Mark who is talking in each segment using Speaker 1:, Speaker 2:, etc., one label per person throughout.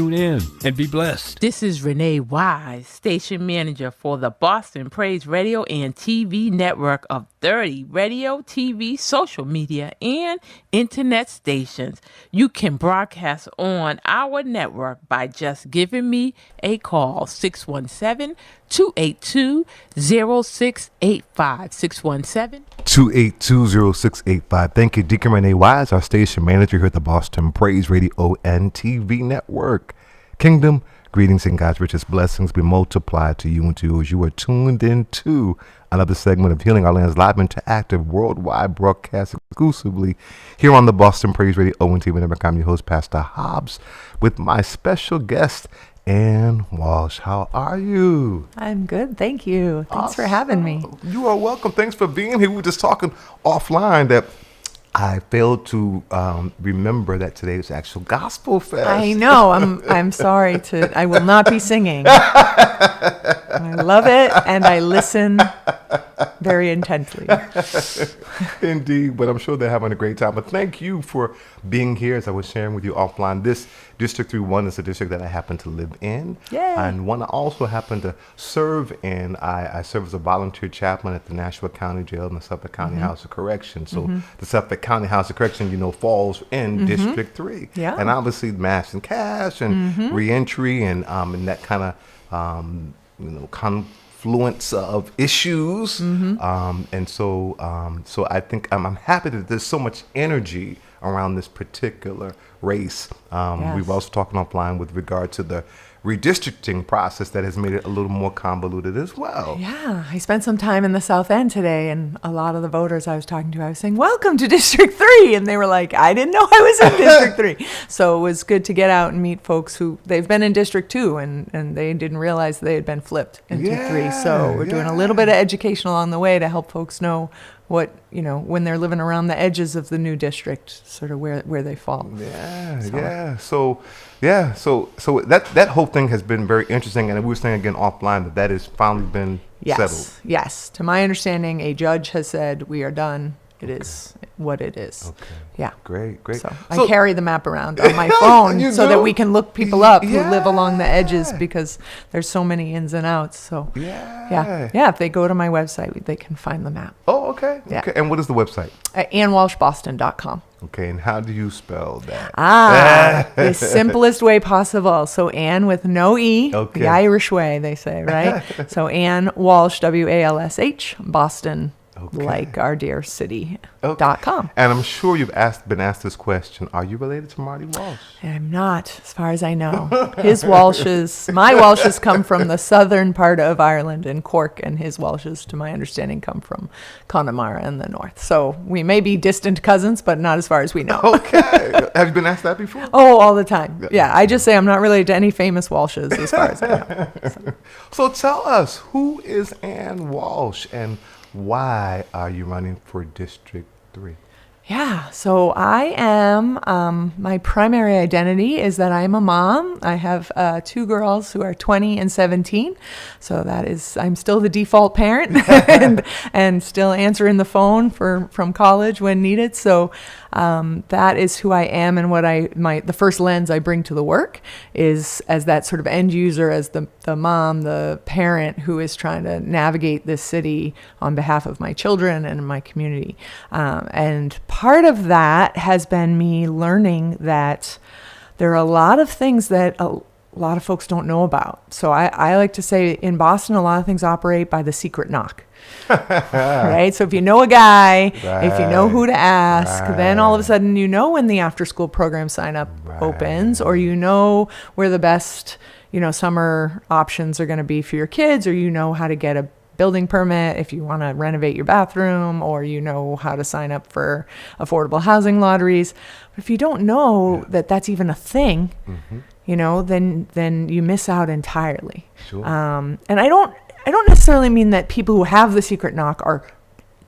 Speaker 1: Tune in and be blessed.
Speaker 2: This is Renee Wise, station manager for the Boston Praise Radio and TV network of 30 radio, TV, social media, and internet stations. You can broadcast on our network by just giving me a call, 617-282-0685.
Speaker 3: 617-282-0685. Thank you, Deacon Renee Wise, our station manager here at the Boston Praise Radio and TV network. Kingdom, greetings and God's richest blessings be multiplied to you and to you as you are tuned into another segment of Healing Our Land's live interactive worldwide broadcast exclusively here on the Boston Praise Radio and TV network. I'm your host, Pastor Hobbs, with my special guest, Ann Walsh. How are you?
Speaker 4: I'm good, thank you. Thanks for having me.
Speaker 3: You are welcome. Thanks for being here. We were just talking offline that I failed to remember that today is actual Gospel Fest.
Speaker 4: I know. I'm sorry I will not be singing. I love it and I listen very intently.
Speaker 3: Indeed, but I'm sure they're having a great time. But thank you for being here. As I was sharing with you offline, this District 31 is a district that I happen to live in.
Speaker 4: Yay.
Speaker 3: And one I also happen to serve in. I serve as a volunteer chaplain at the Nashua County Jail and the Suffolk County House of Correction. So the Suffolk County House of Correction, falls in District 3.
Speaker 4: Yeah.
Speaker 3: And obviously mass and cash and reentry and that kind of, confluence of issues. And so I think I'm happy that there's so much energy around this particular race.
Speaker 4: Yes.
Speaker 3: We've also talked offline with regard to the redistricting process that has made it a little more convoluted as well.
Speaker 4: Yeah, I spent some time in the South End today, and a lot of the voters I was talking to, I was saying, welcome to District 3, and they were like, I didn't know I was in District 3. So it was good to get out and meet folks who, they've been in District 2, and they didn't realize they had been flipped into 3. So we're doing a little bit of education along the way to help folks know what, when they're living around the edges of the new district, sort of where they fall.
Speaker 3: So that whole thing has been very interesting, and we were saying again offline that has finally been settled.
Speaker 4: Yes. To my understanding, a judge has said we are done. It is what it is.
Speaker 3: Okay.
Speaker 4: Yeah.
Speaker 3: Great.
Speaker 4: So I carry the map around on my phone so that we can look people up who live along the edges, because there's so many ins and outs. So if they go to my website, they can find the map.
Speaker 3: Oh, okay.
Speaker 4: Yeah.
Speaker 3: Okay. And what is the website?
Speaker 4: AnnWalshBoston.com.
Speaker 3: Okay, and how do you spell that?
Speaker 4: The simplest way possible. So Ann with no E, the Irish way, they say, right? So Ann Walsh, WALSH, Boston, like our dear city.com.
Speaker 3: And I'm sure you've been asked this question. Are you related to Marty Walsh?
Speaker 4: I'm not, as far as I know. My Walshes come from the southern part of Ireland in Cork, and his Walshes, to my understanding, come from Connemara in the north. So we may be distant cousins, but not as far as we know.
Speaker 3: Okay. Have you been asked that before?
Speaker 4: Oh, all the time. Yeah, I just say I'm not related to any famous Walshes as far as I know.
Speaker 3: So tell us, who is Ann Walsh, and why are you running for District 3?
Speaker 4: Yeah, so I am, my primary identity is that I'm a mom. I have 2 girls who are 20 and 17. So I'm still the default parent and still answering the phone from college when needed. So that is who I am, and what the first lens I bring to the work is as that sort of end user, as the mom, the parent who is trying to navigate this city on behalf of my children and my community. And part of that has been me learning that there are a lot of things that a lot of folks don't know about. So I like to say in Boston, a lot of things operate by the secret knock. Right? So if you know a guy, if you know who to ask, then all of a sudden when the after school program sign up opens, or where the best, summer options are going to be for your kids, or how to get a building permit if you want to renovate your bathroom, or how to sign up for affordable housing lotteries. But if you don't know that that's even a thing, then you miss out entirely.
Speaker 3: Sure.
Speaker 4: And I don't necessarily mean that people who have the secret knock are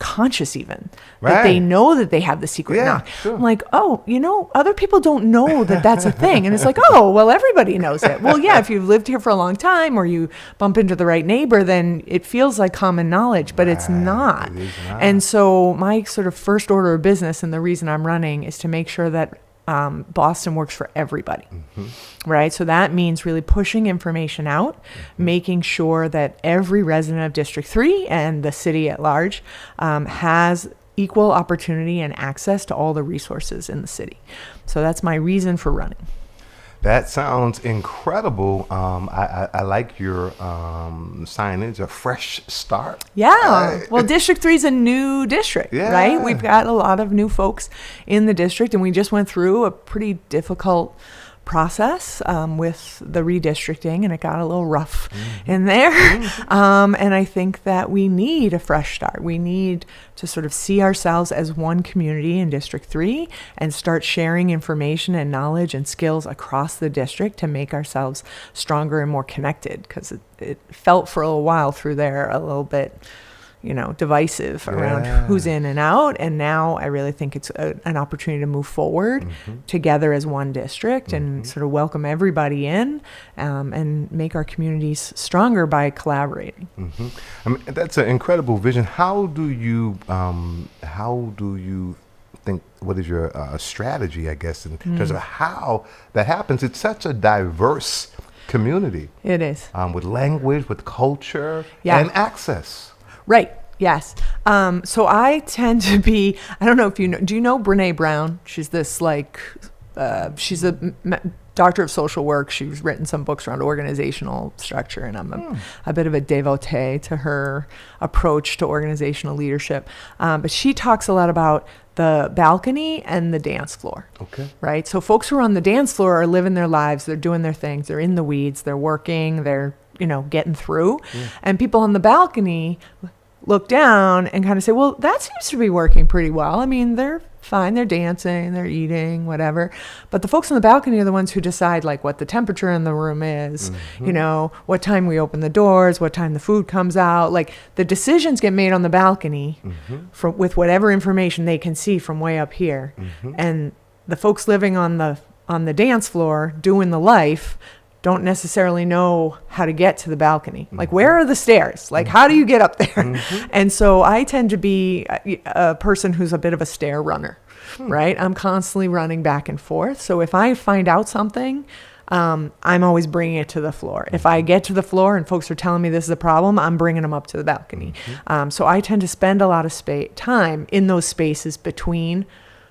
Speaker 4: conscious even, that they know that they have the secret knock. Sure. I'm like, other people don't know that that's a thing. And it's like, well, everybody knows it. Well, yeah, if you've lived here for a long time, or you bump into the right neighbor, then it feels like common knowledge, but it's not. And so my sort of first order of business, and the reason I'm running, is to make sure that Boston works for everybody, right? So that means really pushing information out, making sure that every resident of District 3 and the city at large has equal opportunity and access to all the resources in the city. So that's my reason for running.
Speaker 3: That sounds incredible. I like your signage, a fresh start.
Speaker 4: Yeah. Well, District 3 is a new district, right? We've got a lot of new folks in the district, and we just went through a pretty difficult process with the redistricting, and it got a little rough in there. And I think that we need a fresh start. We need to sort of see ourselves as one community in District 3 and start sharing information and knowledge and skills across the district to make ourselves stronger and more connected, because it felt for a little while through there a little bit divisive around who's in and out. And now I really think it's an opportunity to move forward together as one district and sort of welcome everybody in and make our communities stronger by collaborating.
Speaker 3: I mean, that's an incredible vision. How do you think, what is your strategy, I guess, in terms of how that happens? It's such a diverse community.
Speaker 4: It is.
Speaker 3: With language, with culture, and access.
Speaker 4: Right. Yes. So I tend to be, I don't know if do you know Brene Brown? She's this she's a doctor of social work. She's written some books around organizational structure, and I'm a bit of a devotee to her approach to organizational leadership. But she talks a lot about the balcony and the dance floor. Okay. Right. So folks who are on the dance floor are living their lives. They're doing their things. They're in the weeds. They're working. They're getting through. And people on the balcony look down and kind of say, well, that seems to be working pretty well. I mean, they're fine. They're dancing, they're eating, whatever. But the folks on the balcony are the ones who decide what the temperature in the room is, what time we open the doors, what time the food comes out. The decisions get made on the balcony with whatever information they can see from way up here. And the folks living on the dance floor doing the life don't necessarily know how to get to the balcony. Where are the stairs? How do you get up there? And so I tend to be a person who's a bit of a stair runner, right? I'm constantly running back and forth. So if I find out something, I'm always bringing it to the floor. If I get to the floor and folks are telling me this is a problem, I'm bringing them up to the balcony. So I tend to spend a lot of time in those spaces between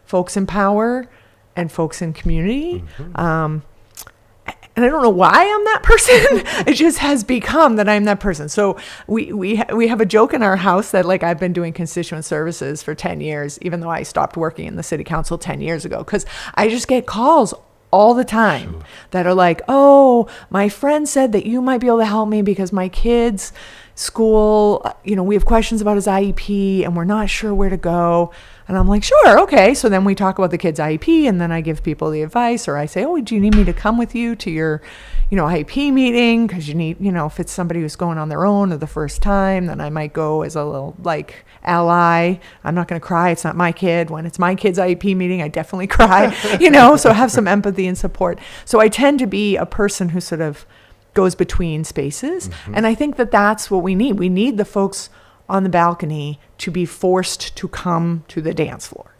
Speaker 4: folks in power and folks in community. And I don't know why I'm that person. It just has become that I'm that person. So we have a joke in our house that I've been doing constituent services for 10 years, even though I stopped working in the city council 10 years ago, because I just get calls all the time that are oh, my friend said that you might be able to help me because my kid's school, we have questions about his IEP and we're not sure where to go. And I'm like, sure, okay. So then we talk about the kid's IEP, and then I give people the advice, or I say, oh, do you need me to come with you to your, IEP meeting? Because you need, if it's somebody who's going on their own or the first time, then I might go as a little ally. I'm not going to cry. It's not my kid. When it's my kid's IEP meeting, I definitely cry, so have some empathy and support. So I tend to be a person who sort of goes between spaces. And I think that that's what we need. We need the folks on the balcony to be forced to come to the dance floor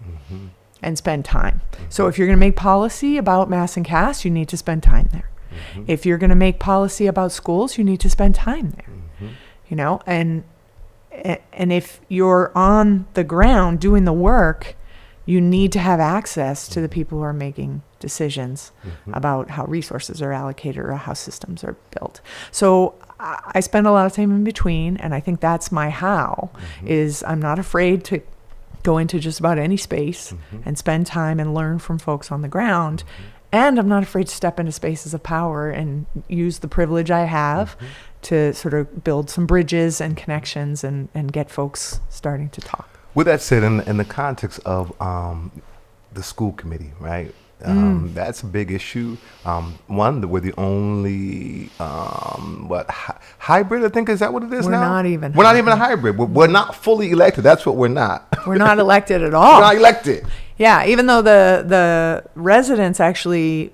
Speaker 4: and spend time. So if you're going to make policy about mass and caste, you need to spend time there. If you're going to make policy about schools, you need to spend time there. And if you're on the ground doing the work, you need to have access to the people who are making decisions about how resources are allocated or how systems are built. So I spend a lot of time in between, and I think that's my how, is I'm not afraid to go into just about any space and spend time and learn from folks on the ground. And I'm not afraid to step into spaces of power and use the privilege I have to sort of build some bridges and connections and get folks starting to talk.
Speaker 3: With that said, in the context of the school committee, right? That's a big issue. One, we're the only hybrid, I think, is that what it is now?
Speaker 4: We're not even
Speaker 3: a hybrid. We're not fully elected. That's what we're not.
Speaker 4: We're not elected at all.
Speaker 3: We're not elected.
Speaker 4: Yeah, even though the residents actually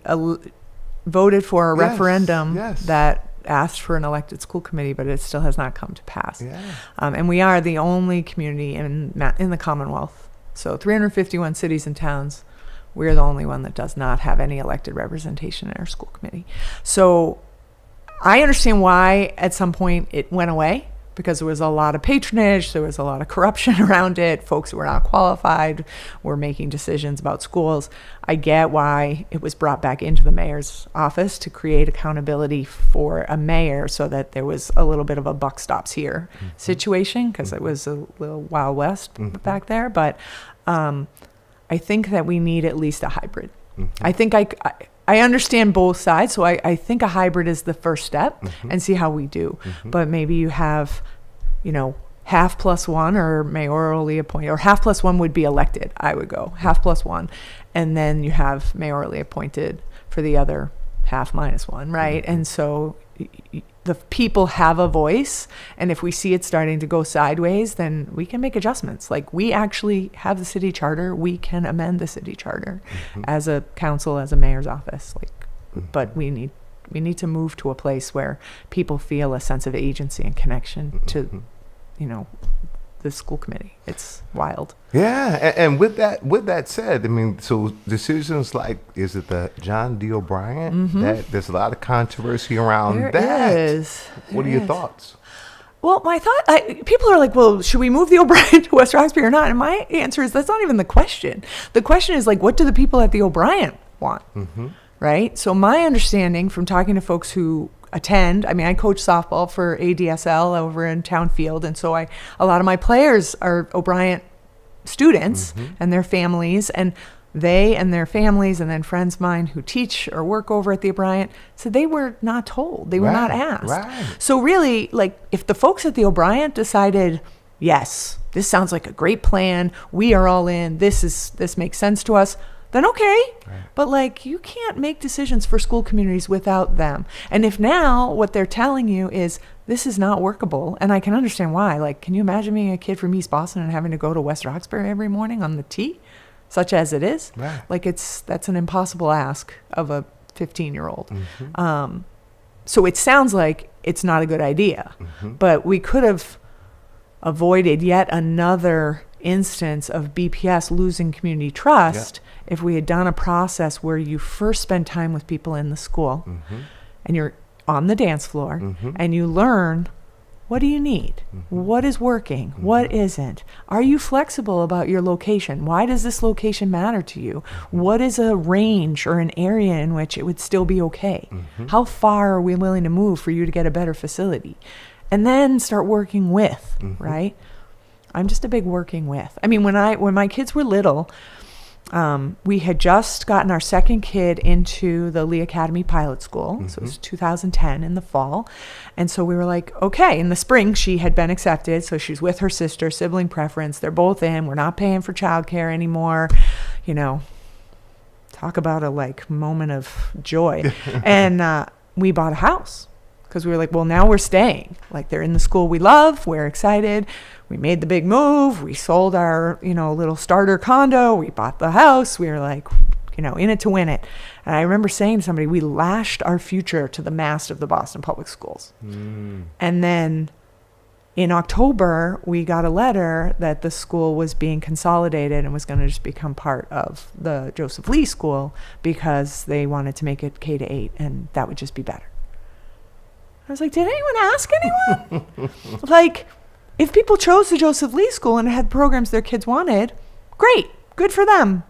Speaker 4: voted for a referendum that asked for an elected school committee, but it still has not come to pass. And we are the only community in the Commonwealth. So 351 cities and towns. we're the only one that does not have any elected representation in our school committee. So I understand why at some point it went away, because there was a lot of patronage, there was a lot of corruption around it. Folks who were not qualified were making decisions about schools. I get why it was brought back into the mayor's office to create accountability for a mayor, so that there was a little bit of a buck stops here situation, because it was a little Wild West back there. But I think that we need at least a hybrid. I think I understand both sides, so I think a hybrid is the first step, and see how we do. But maybe you have, half plus one, or mayorally appointed, or half plus one would be elected. I would go half plus one, and then you have mayorally appointed for the other half minus one, right? And so the people have a voice, and if we see it starting to go sideways, then we can make adjustments. Like, we actually have the city charter, we can amend the city charter as a council, as a mayor's office. But we need to move to a place where people feel a sense of agency and connection to the school committee. It's wild.
Speaker 3: Yeah, and with that said, I mean, so decisions like, is it the John D. O'Brien? That there's a lot of controversy around that. What are your thoughts?
Speaker 4: Well, my thought, people are like, well, should we move the O'Brien to West Roxbury or not? And my answer is, that's not even the question. The question is, like, what do the people at the O'Brien want? Right? So my understanding from talking to folks who attend, I mean, I coach softball for ADSL over in Town Field, and so a lot of my players are O'Brien students and their families, and they and their families, and then friends of mine who teach or work over at the O'Brien, so they were not told, they were not asked. So really, like, if the folks at the O'Brien decided, yes, this sounds like a great plan, we are all in, this makes sense to us, then okay. But, like, you can't make decisions for school communities without them. And if now what they're telling you is this is not workable, and I can understand why. Like, can you imagine being a kid from East Boston and having to go to West Roxbury every morning on the T, such as it is? Like, that's an impossible ask of a 15-year-old. So it sounds like it's not a good idea. But we could have avoided yet another instance of BPS losing community trust if we had done a process where you first spend time with people in the school and you're on the dance floor and you learn, what do you need? What is working? What isn't? Are you flexible about your location? Why does this location matter to you? What is a range or an area in which it would still be okay? How far are we willing to move for you to get a better facility? And then start working with, right? I'm just a big working with. I mean, when my kids were little, we had just gotten our second kid into the Lee Academy Pilot School. So it was 2010 in the fall. And so we were like, okay, in the spring, she had been accepted. So she's with her sister, sibling preference. They're both in. We're not paying for childcare anymore. Talk about a moment of joy. And we bought a house because we were like, well, now we're staying. Like, they're in the school we love. We're excited. We made the big move. We sold our, little starter condo. We bought the house. We were like, in it to win it. And I remember saying to somebody, we lashed our future to the mast of the Boston Public Schools. And then in October, we got a letter that the school was being consolidated and was going to just become part of the Joseph Lee School because they wanted to make it K-8, and that would just be better. I was like, did anyone ask anyone? Like, if people chose the Joseph Lee School and had programs their kids wanted, great, good for them,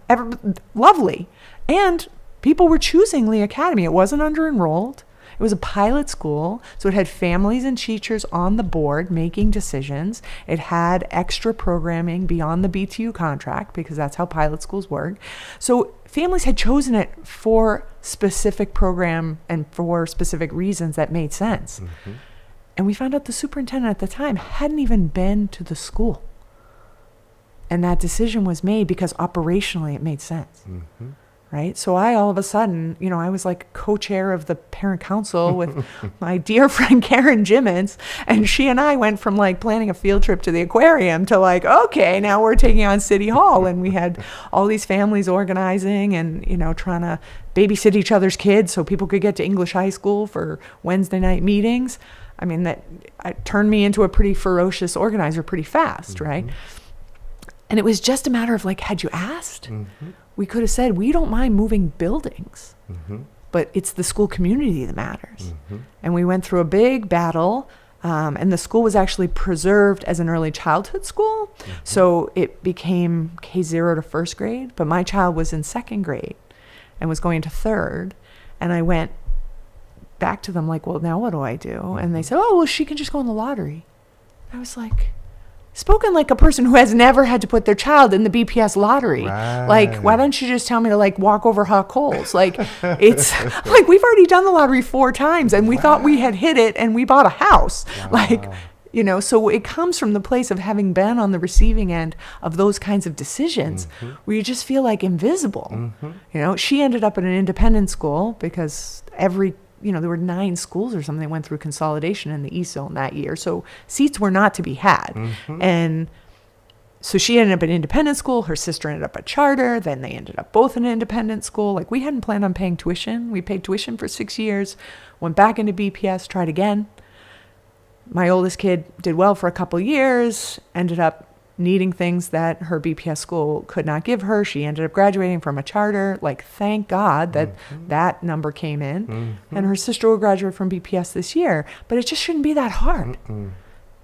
Speaker 4: lovely. And people were choosing Lee Academy. It wasn't under-enrolled. It was a pilot school, so it had families and teachers on the board making decisions. It had extra programming beyond the BTU contract, because that's how pilot schools work. So families had chosen it for specific program and for specific reasons that made sense. And we found out the superintendent at the time hadn't even been to the school. And that decision was made because operationally it made sense. Right? So I, all of a sudden, I was like co-chair of the parent council with my dear friend Karen Jimmins, and she and I went from planning a field trip to the aquarium to okay, now we're taking on City Hall. And we had all these families organizing and, trying to babysit each other's kids so people could get to English high school for Wednesday night meetings. I mean, that turned me into a pretty ferocious organizer pretty fast, right? And it was just a matter of had you asked? we could have said, we don't mind moving buildings,
Speaker 3: Mm-hmm.
Speaker 4: but it's the school community that matters.
Speaker 3: Mm-hmm.
Speaker 4: And we went through a big battle, and the school was actually preserved as an early childhood school.
Speaker 3: Mm-hmm.
Speaker 4: So it became K0 to first grade, but my child was in second grade and was going to third. And I went back to them like, well, now what do I do? And they said, oh, well, she can just go in the lottery. I was like, spoken like a person who has never had to put their child in the BPS lottery. Like, why don't you just tell me to like walk over hot coals? Like, it's like, we've already done the lottery 4 times and we thought we had hit it and we bought a house. Like, you know, so it comes from the place of having been on the receiving end of those kinds of decisions where you just feel like invisible. You know, she ended up at an independent school because there were 9 schools or something that went through consolidation in the East Zone that year. So seats were not to be had. And so she ended up at independent school. Her sister ended up at charter. Then they ended up both in an independent school. Like, we hadn't planned on paying tuition. We paid tuition for 6 years, went back into BPS, tried again. My oldest kid did well for a couple years, ended up needing things that her BPS school could not give her. She ended up graduating from a charter. Like, thank God that that number came in. And her sister will graduate from BPS this year. But it just shouldn't be that hard.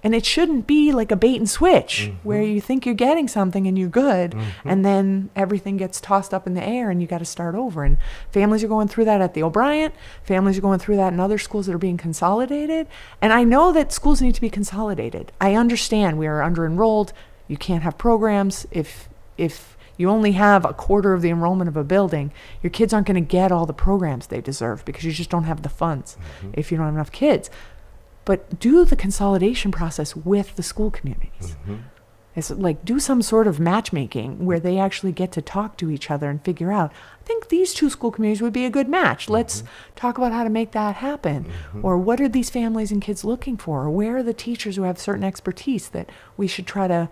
Speaker 4: And it shouldn't be like a bait and switch where you think you're getting something and you're good, and then everything gets tossed up in the air and you got to start over. And families are going through that at the O'Brien. Families are going through that in other schools that are being consolidated. And I know that schools need to be consolidated. I understand we are under-enrolled. You can't have programs. If you only have a quarter of the enrollment of a building, your kids aren't going to get all the programs they deserve because you just don't have the funds if you don't have enough kids. But do the consolidation process with the school communities. It's like, do some sort of matchmaking where they actually get to talk to each other and figure out, I think these 2 school communities would be a good match. Let's talk about how to make that happen. Or what are these families and kids looking for? Or where are the teachers who have certain expertise that we should try to,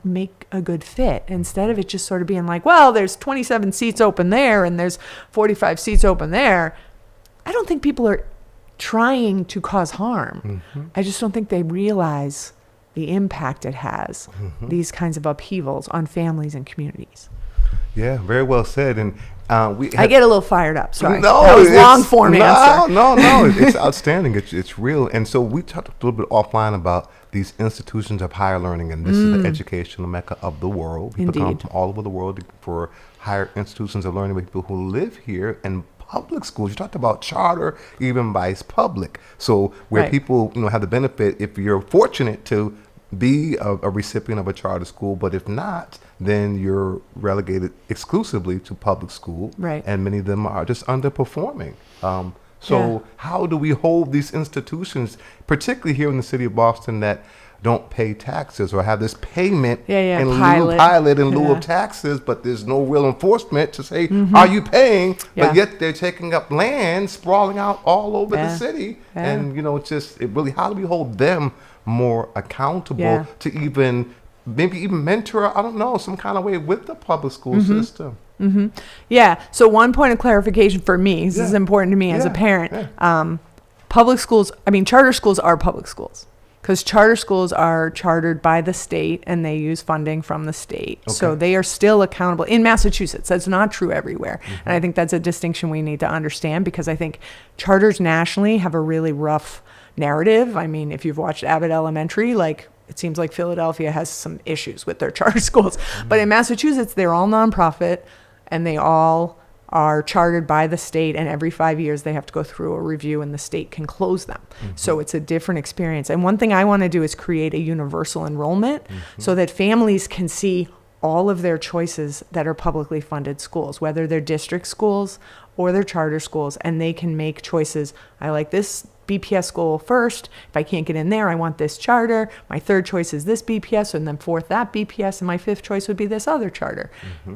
Speaker 4: make a good fit, instead of it just sort of being like, well, there's 27 seats open there and there's 45 seats open there. I don't think people are trying to cause harm. I just don't think they realize the impact it has, these kinds of upheavals on families and communities.
Speaker 3: Yeah, very well said. And
Speaker 4: I get a little fired up. Sorry,
Speaker 3: no,
Speaker 4: that was long form answer.
Speaker 3: No, it's outstanding. It's real. And so we talked a little bit offline about these institutions of higher learning, and this is the educational mecca of the world. People come from all over the world for higher institutions of learning with people who live here. And public schools, you talked about charter, even vice public. So where people have the benefit, if you're fortunate to be a recipient of a charter school, but if not, then you're relegated exclusively to public school.
Speaker 4: Right.
Speaker 3: And many of them are just underperforming. How do we hold these institutions, particularly here in the city of Boston, that don't pay taxes or have this payment in lieu of taxes, but there's no real enforcement to say, are you paying? But yet they're taking up land, sprawling out all over the city. And, how do we hold them more accountable to maybe even mentor, I don't know, some kind of way with the public school system?
Speaker 4: Yeah. So one point of clarification for me, this is important to me as a parent. Public schools, charter schools are public schools, because charter schools are chartered by the state and they use funding from the state. Okay. So they are still accountable. In Massachusetts, that's not true everywhere. And I think that's a distinction we need to understand, because I think charters nationally have a really rough narrative. If you've watched Abbott Elementary, it seems like Philadelphia has some issues with their charter schools. But in Massachusetts, they're all nonprofit and they all are chartered by the state, and every 5 years they have to go through a review and the state can close them. So it's a different experience. And one thing I want to do is create a universal enrollment so that families can see all of their choices that are publicly funded schools, whether they're district schools or they're charter schools, and they can make choices. I like this BPS school first. If I can't get in there, I want this charter. My third choice is this BPS, and then fourth that BPS, and my fifth choice would be this other charter.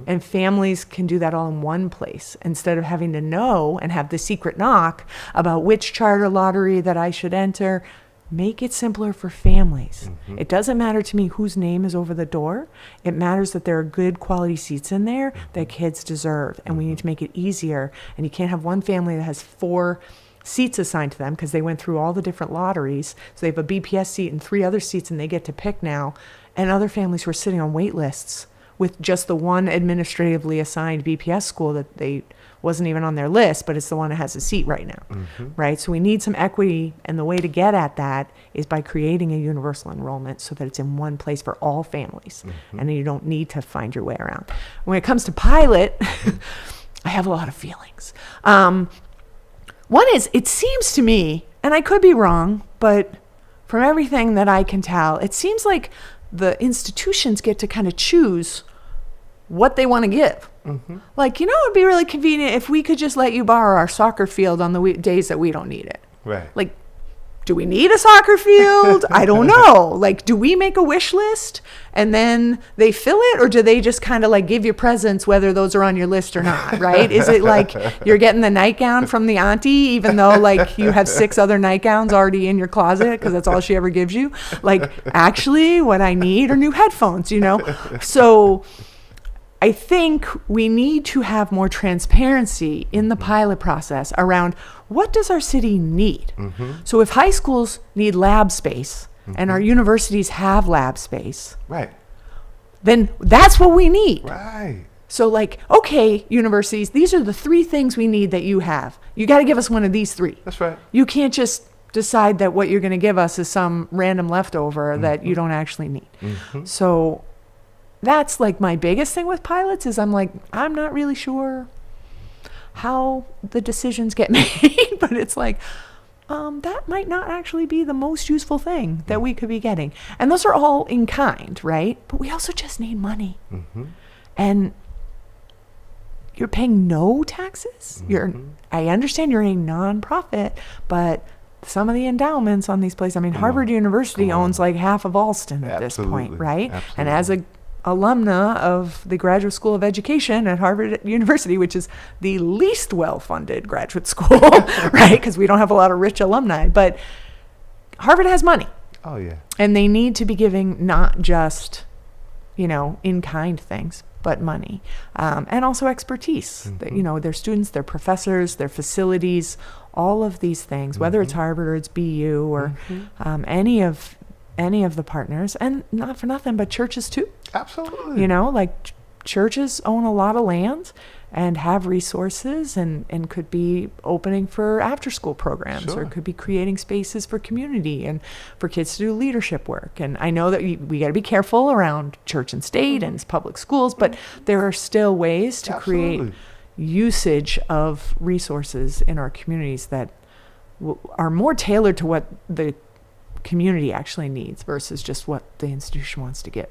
Speaker 4: And families can do that all in one place instead of having to know and have the secret knock about which charter lottery that I should enter. Make it simpler for families. It doesn't matter to me whose name is over the door. It matters that there are good quality seats in there that kids deserve, and we need to make it easier. And you can't have one family that has 4 seats assigned to them because they went through all the different lotteries. So they have a BPS seat and 3 other seats, and they get to pick now. And other families who are sitting on wait lists with just the one administratively assigned BPS school that they wasn't even on their list, but it's the one that has a seat right now, right? So we need some equity, and the way to get at that is by creating a universal enrollment so that it's in one place for all families, and you don't need to find your way around. When it comes to pilot, I have a lot of feelings. One is, it seems to me, and I could be wrong, but from everything that I can tell, it seems like the institutions get to kind of choose what they want to give. Like, it'd be really convenient if we could just let you borrow our soccer field on the days that we don't need it.
Speaker 3: Right.
Speaker 4: Like, do we need a soccer field? I don't know. Like, do we make a wish list and then they fill it, or do they just kind of like give you presents whether those are on your list or not, right? Is it like you're getting the nightgown from the auntie even though like you have 6 other nightgowns already in your closet because that's all she ever gives you? Like, actually what I need are new headphones, So I think we need to have more transparency in the pilot process around what does our city need. So if high schools need lab space and our universities have lab space,
Speaker 3: Right.
Speaker 4: then that's what we need.
Speaker 3: Right.
Speaker 4: So like, okay, universities, these are the 3 things we need that you have. You got to give us one of these 3.
Speaker 3: That's right.
Speaker 4: You can't just decide that what you're going to give us is some random leftover that you don't actually need. So that's like my biggest thing with pilots is I'm not really sure how the decisions get made, but it's like, that might not actually be the most useful thing that we could be getting. And those are all in kind, right? But we also just need money. And you're paying no taxes. I understand you're a nonprofit, but some of the endowments on these places, I mean, Harvard University owns like half of Alston at this point, right?
Speaker 3: Absolutely.
Speaker 4: And as a alumna of the Graduate School of Education at Harvard University, which is the least well-funded graduate school, right? Because we don't have a lot of rich alumni, but Harvard has money.
Speaker 3: Oh, yeah.
Speaker 4: And they need to be giving not just, in-kind things, but money. And also expertise. Their students, their professors, their facilities, all of these things, whether it's Harvard or it's BU or any of the partners, and not for nothing, but churches too.
Speaker 3: Absolutely.
Speaker 4: Like churches own a lot of land and have resources and could be opening for after school programs or could be creating spaces for community and for kids to do leadership work. And I know that we got to be careful around church and state and public schools, but there are still ways to create usage of resources in our communities that are more tailored to what the community actually needs versus just what the institution wants to give.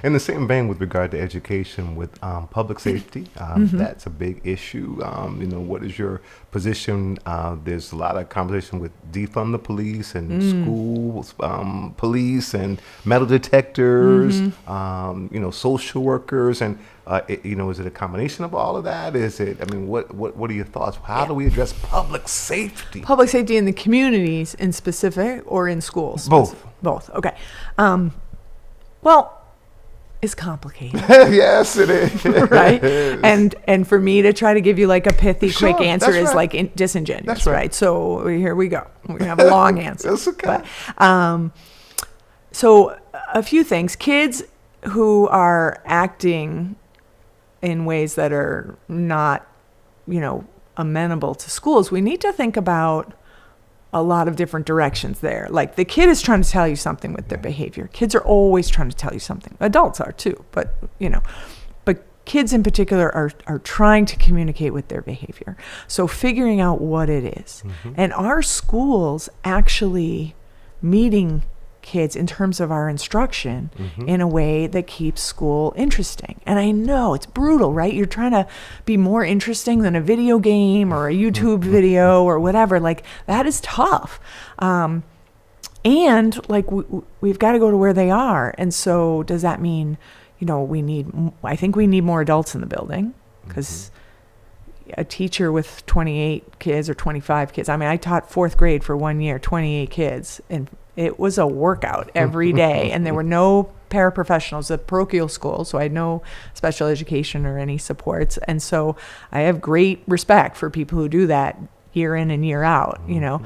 Speaker 3: In the same vein with regard to education with public safety, that's a big issue. What is your position? There's a lot of conversation with defund the police and schools, police and metal detectors, social workers, and is it a combination of all of that? Is it? What are your thoughts? How do we address public safety?
Speaker 4: Public safety in the communities in specific or in schools? Both. Okay. Well, it's complicated.
Speaker 3: Yes, it is.
Speaker 4: Right? And for me to try to give you like a pithy, quick answer is
Speaker 3: right.
Speaker 4: like disingenuous,
Speaker 3: that's
Speaker 4: right? So here we go. We're going to have a long answer.
Speaker 3: That's okay.
Speaker 4: But, so a few things. Kids who are acting in ways that are not, amenable to schools, we need to think about a lot of different directions there. Like the kid is trying to tell you something with their behavior. Kids are always trying to tell you something. Adults are too, but but kids in particular are trying to communicate with their behavior. So figuring out what it is. And our schools actually meeting kids in terms of our instruction in a way that keeps school interesting. And I know it's brutal, right? You're trying to be more interesting than a video game or a YouTube video or whatever. Like that is tough. And like we've got to go to where they are. And so does that mean, I think we need more adults in the building because a teacher with 28 kids or 25 kids. I taught 4th grade for 1 year, 28 kids, and it was a workout every day, and there were no paraprofessionals at parochial school, so I had no special education or any supports. And so I have great respect for people who do that year in and year out, you know.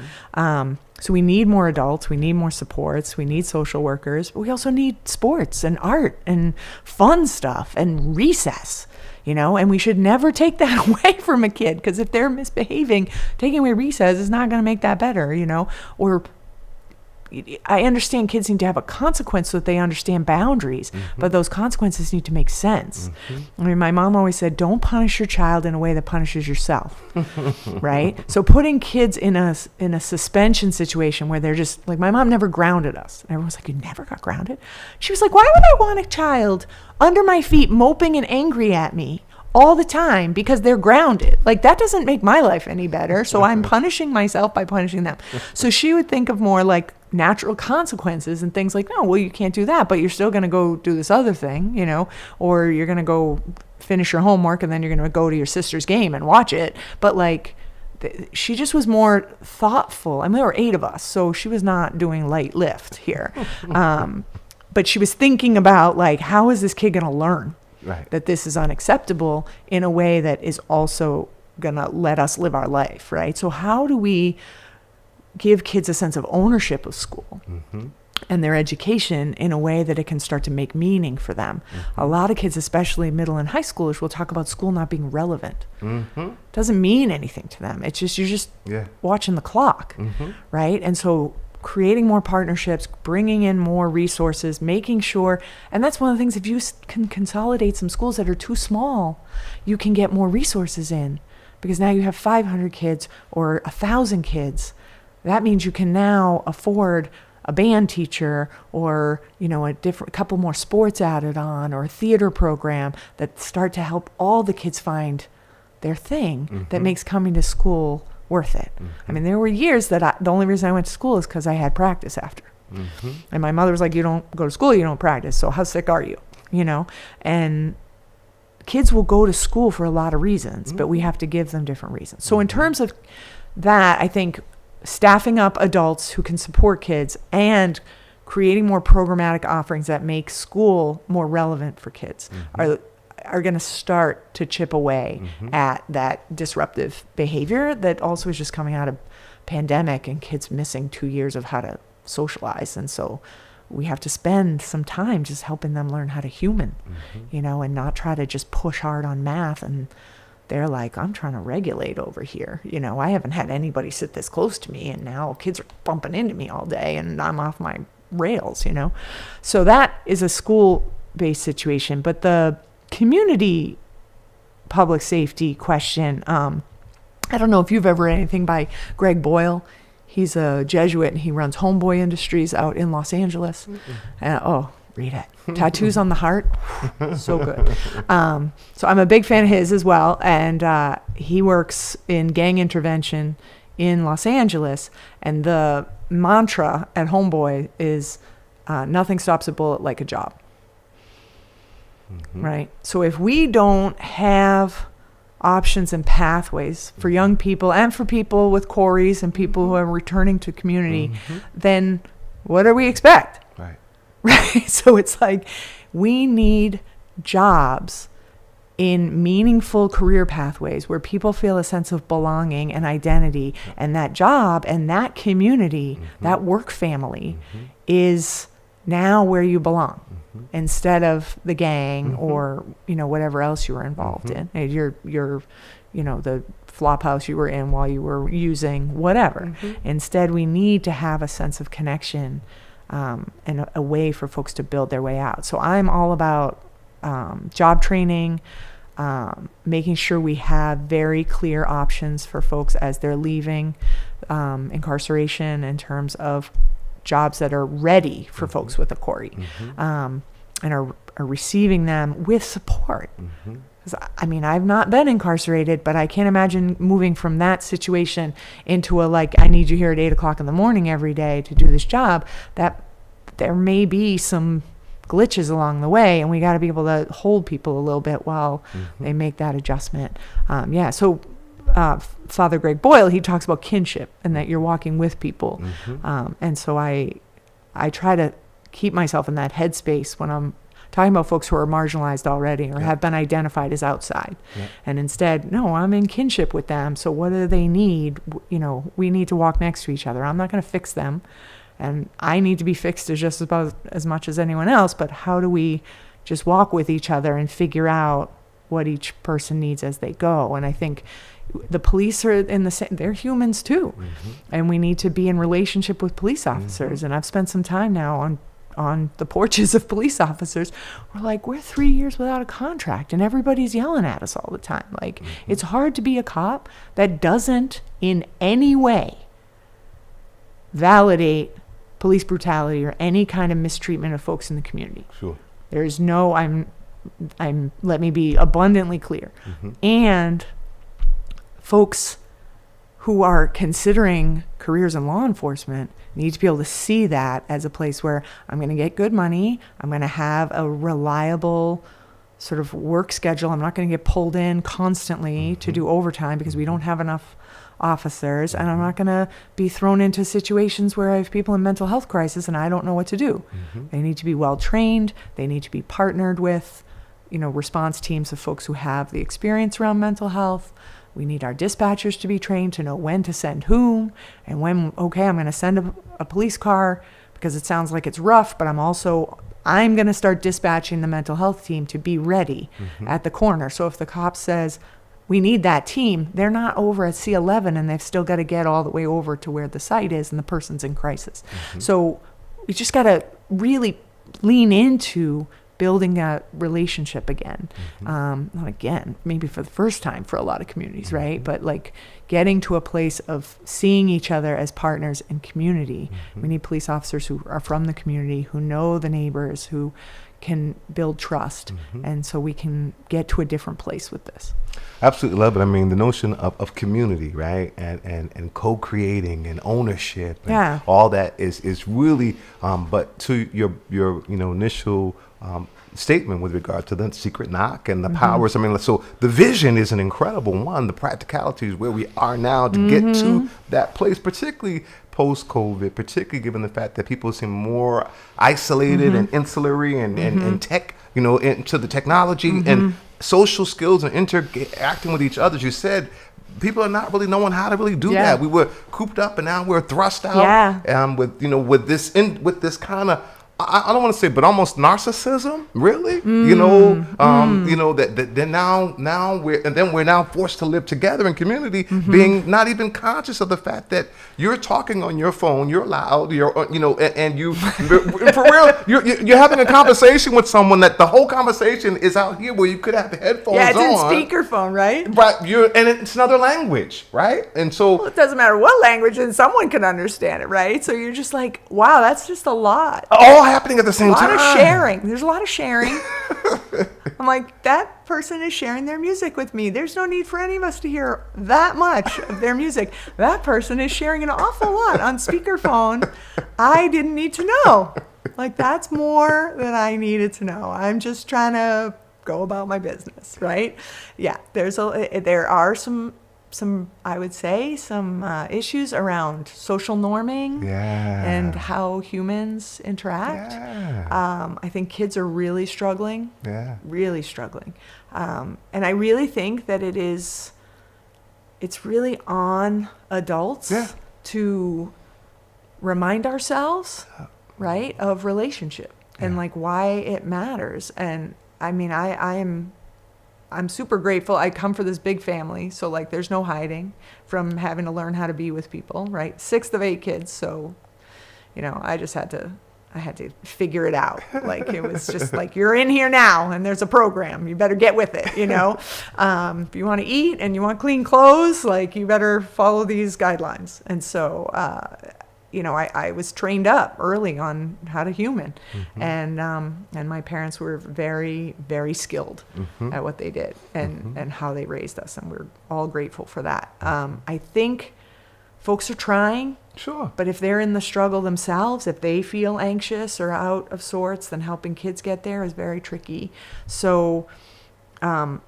Speaker 4: So we need more adults, we need more supports, we need social workers, but we also need sports and art and fun stuff and recess, you know, and we should never take that away from a kid, because if they're misbehaving, taking away recess is not going to make that better, you know. Or I understand kids need to have a consequence so that they understand boundaries, but those consequences need to make sense. I mean, my mom always said, don't punish your child in a way that punishes yourself, right? So putting kids in a suspension situation where they're just, like, my mom never grounded us. And everyone was like, you never got grounded? She was like, why would I want a child under my feet moping and angry at me all the time because they're grounded? Like, that doesn't make my life any better. So I'm punishing myself by punishing them. So she would think of more like natural consequences and things like, no, well, you can't do that, but you're still going to go do this other thing, you know, or you're going to go finish your homework and then you're going to go to your sister's game and watch it. But like, she just was more thoughtful. I mean, there were 8 of us, so she was not doing light lift here. But she was thinking about, like, how is this kid going to learn? Right. That this is unacceptable in a way that is also going to let us live our life, right? So how do we give kids a sense of ownership of school and their education in a way that it can start to make meaning for them? A lot of kids, especially middle and high schoolers, will talk about school not being relevant. Doesn't mean anything to them. It's just, you're just watching the clock, right? And so creating more partnerships, bringing in more resources, making sure, and that's one of the things, if you can consolidate some schools that are too small, you can get more resources in, because now you have 500 kids or 1,000 kids. That means you can now afford a band teacher, or, you know, a couple more sports added on, or a theater program that start to help all the kids find their thing that makes coming to school worth it. I mean, there were years that the only reason I went to school is because I had practice after. And my mother was like, you don't go to school, you don't practice, so how sick are you? You know? And kids will go to school for a lot of reasons, but we have to give them different reasons. So in terms of that, I think staffing up adults who can support kids and creating more programmatic offerings that make school more relevant for kids are going to start to chip away at that disruptive behavior that also is just coming out of pandemic and kids missing 2 years of how to socialize. And so we have to spend some time just helping them learn how to human, you know, and not try to just push hard on math. And they're like, I'm trying to regulate over here. You know, I haven't had anybody sit this close to me, and now kids are bumping into me all day and I'm off my rails, you know. So that is a school-based situation. But the community public safety question, I don't know if you've ever read anything by Greg Boyle. He's a Jesuit and he runs Homeboy Industries out in Los Angeles. And read it. Tattoos on the Heart. So good. So I'm a big fan of his as well. And he works in gang intervention in Los Angeles. And the mantra at Homeboy is nothing stops a bullet like a job. Right? So if we don't have options and pathways for young people and for people with quarries and people who are returning to community, then what do we expect? Right. So it's like, we need jobs in meaningful career pathways where people feel a sense of belonging and identity, and that job and that community, that work family is now where you belong, instead of the gang or, you know, whatever else you were involved in. Your you know, the flop house you were in while you were using whatever. Instead, we need to have a sense of connection and a way for folks to build their way out. So I'm all about job training, making sure we have very clear options for folks as they're leaving incarceration in terms of jobs that are ready for folks with a quarry, and are receiving them with support. 'Cause, I mean, I've not been incarcerated, but I can't imagine moving from that situation into a, like, I need you here at 8 o'clock in the morning every day to do this job. That there may be some glitches along the way, and we got to be able to hold people a little bit while they make that adjustment. So Father Greg Boyle, he talks about kinship and that you're walking with people. And so I try to keep myself in that headspace when I'm talking about folks who are marginalized already or have been identified as outside. And instead, no, I'm in kinship with them. So what do they need? You know, we need to walk next to each other. I'm not going to fix them. And I need to be fixed just about as much as anyone else. But how do we just walk with each other and figure out what each person needs as they go? And I think the police are in the same, they're humans too. And we need to be in relationship with police officers. And I've spent some time now on the porches of police officers. We're 3 years without a contract and everybody's yelling at us all the time. Like, it's hard to be a cop that doesn't in any way validate police brutality or any kind of mistreatment of folks in the community.
Speaker 3: Sure.
Speaker 4: There's no, let me be abundantly clear. And folks who are considering careers in law enforcement need to be able to see that as a place where I'm going to get good money, I'm going to have a reliable sort of work schedule, I'm not going to get pulled in constantly to do overtime because we don't have enough officers, and I'm not going to be thrown into situations where I have people in mental health crisis and I don't know what to do. They need to be well trained, they need to be partnered with, you know, response teams of folks who have the experience around mental health. We need our dispatchers to be trained to know when to send whom and when, okay, I'm going to send a police car because it sounds like it's rough, but I'm going to start dispatching the mental health team to be ready at the corner. So if the cop says, we need that team, they're not over at C11 and they've still got to get all the way over to where the site is and the person's in crisis. So we just got to really lean into building that relationship again. Not again, maybe for the first time for a lot of communities, right? But like getting to a place of seeing each other as partners in community. We need police officers who are from the community, who know the neighbors, who can build trust. And so we can get to a different place with this.
Speaker 3: Absolutely love it. I mean, the notion of community, right? And co-creating and ownership and all that is really, but to your initial statement with regard to the secret knock and the powers. I mean, so the vision is an incredible one. The practicalities where we are now to get to that place, particularly post-COVID, particularly given the fact that people seem more isolated and insulary and tech, into the technology and social skills and interacting with each other. As you said, people are not really knowing how to really do that. We were cooped up and now we're thrust out with this kind of, I don't want to say, but almost narcissism, really. That we're now forced to live together in community, being not even conscious of the fact that you're talking on your phone, you're loud, and you for real, you're having a conversation with someone that the whole conversation is out here where you could have headphones on.
Speaker 4: Yeah, it's in speakerphone, right?
Speaker 3: But and it's another language, right? And so
Speaker 4: it doesn't matter what language, and someone can understand it, right? So you're just like, wow, that's just a lot.
Speaker 3: All happening at the same time.
Speaker 4: A lot of sharing. There's a lot of sharing. I'm like, that person is sharing their music with me. There's no need for any of us to hear that much of their music. That person is sharing an awful lot on speakerphone. I didn't need to know. Like, that's more than I needed to know. I'm just trying to go about my business, right? Yeah, there are some I would say some issues around social norming and how humans interact. I think kids are really struggling, really struggling. And I really think that it's really on adults to remind ourselves, right, of relationship and like why it matters. And I mean, I'm super grateful. I come for this big family, so like there's no hiding from having to learn how to be with people, right? 6th of 8 kids, so I had to figure it out. Like it was just like, you're in here now and there's a program. You better get with it, If you want to eat and you want clean clothes, like you better follow these guidelines. And so I was trained up early on how to human, and my parents were very, very skilled at what they did and how they raised us, and we're all grateful for that. I think folks are trying, but if they're in the struggle themselves, if they feel anxious or out of sorts, then helping kids get there is very tricky. So, I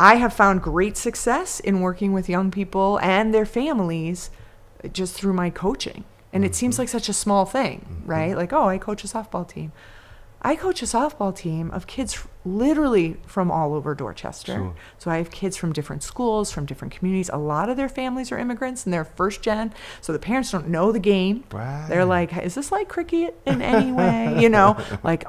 Speaker 4: have found great success in working with young people and their families just through my coaching. And it seems like such a small thing, right? Like, oh, I coach a softball team. I coach a softball team of kids literally from all over Dorchester.
Speaker 3: Sure.
Speaker 4: So I have kids from different schools, from different communities. A lot of their families are immigrants and they're first gen. So the parents don't know the game.
Speaker 3: Right.
Speaker 4: They're like, is this like cricket in any way? Like,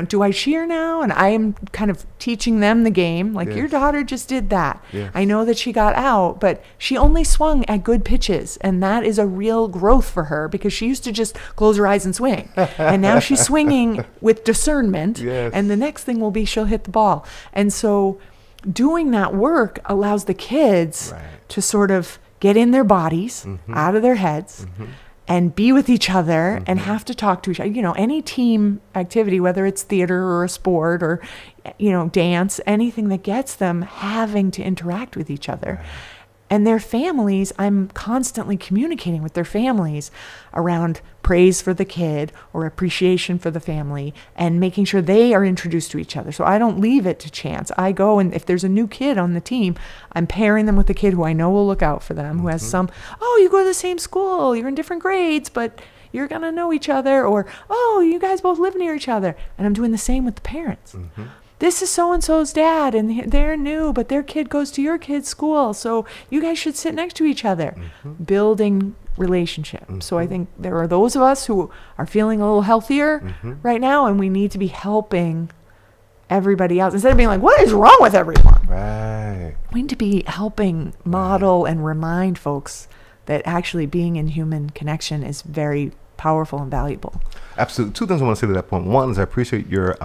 Speaker 4: do I cheer now? And I am kind of teaching them the game. Like, your
Speaker 3: Yes.
Speaker 4: daughter just did that.
Speaker 3: Yes.
Speaker 4: I know that she got out, but she only swung at good pitches. And that is a real growth for her because she used to just close her eyes and swing. And now she's swinging with discernment.
Speaker 3: Yes.
Speaker 4: And the next thing will be she'll hit the ball. And so doing that work allows the kids
Speaker 3: Right.
Speaker 4: to sort of get in their bodies, out of their heads, and be with each other and have to talk to each other. Any team activity, whether it's theater or a sport or, dance, anything that gets them having to interact with each other.
Speaker 3: Right.
Speaker 4: And their families, I'm constantly communicating with their families around praise for the kid or appreciation for the family and making sure they are introduced to each other. So I don't leave it to chance. I go, and if there's a new kid on the team, I'm pairing them with a kid who I know will look out for them, who has some, you go to the same school, you're in different grades, but you're going to know each other, or, you guys both live near each other. And I'm doing the same with the parents. This is so-and-so's dad, and they're new, but their kid goes to your kid's school, so you guys should sit next to each other. Building relationships. So I think there are those of us who are feeling a little healthier right now, and we need to be helping everybody else. Instead of being like, what is wrong with everyone?
Speaker 3: Right.
Speaker 4: We need to be helping model and remind folks that actually being in human connection is very powerful and valuable.
Speaker 3: Absolutely. Two things I want to say to that point. One is I appreciate your